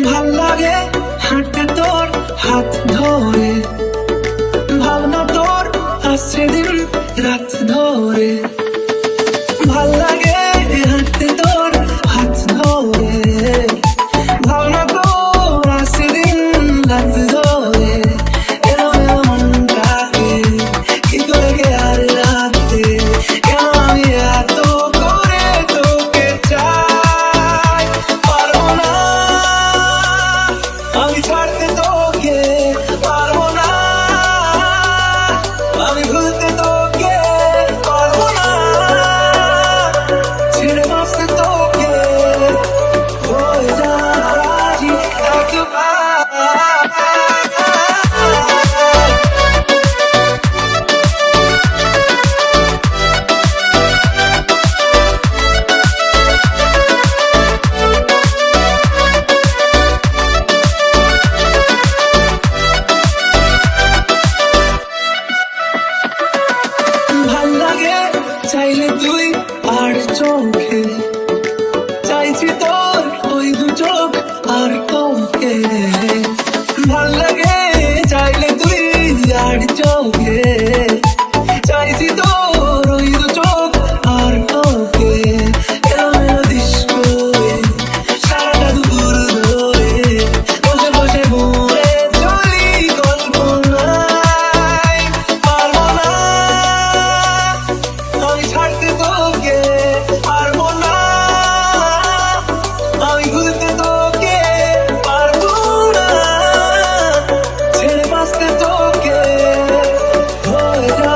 ভাল লাগে হাঁটতে তোর হাত ধরে, ভাবনা তোর আসছে দিন রাত ধরে। ভাল লাগে হাঁটতে তোর হাত ধরে, ভাবনা তোর আসছে দিন রাত ধরে। এলো এলো মনটাকে কি করে খেয়াল রাখতে, কেন আমি এত করে তোকে চাই। পারবো না আমি ছাড়তে তোকে, পারবো না আমি ভুলতে তোকে, পারবো না ছেড়ে বাঁচতে তোকে। হয়ে যা রাজি একবার। ভাল লাগে চাইলে তুই আর চোখে, চাইছি তোর ওই দু চোখ আর তোকে। ভাল লাগে চাইলে তুই আর চোখে, চাইছি তোর ওই দু চোখ আর তোকে। এলো এলো ডিস্কো সারাটা দুপুর ধরে, বসে বসে ঘুরে চলি কল্পনায়। পারবো না আমি ছাড়তে তোকে, পারবো না আমি ভুলতে তোকে, পারবো না ছেড়ে বাঁচতে তোকে। হয়ে যা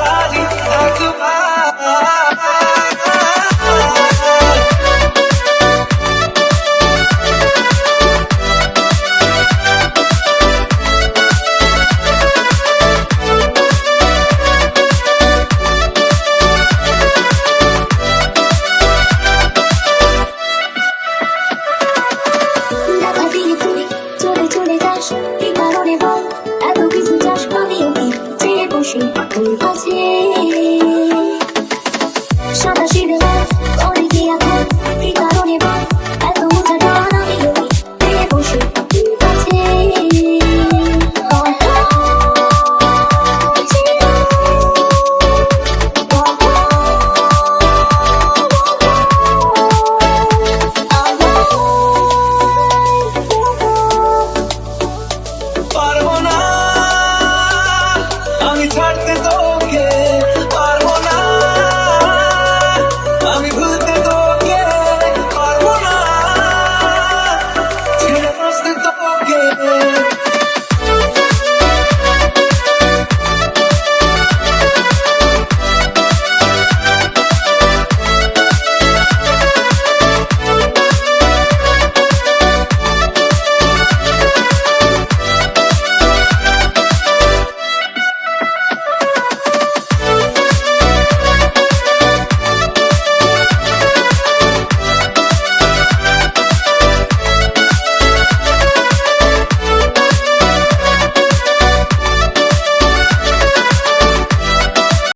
রাজি একবার। দেখা দিয়ে তুই চলে চলে যাস, কি কারণে বল এত কিছু চাস? আমিও কি চেয়ে বসি তোর কাছে, সাদা সিঁড়ে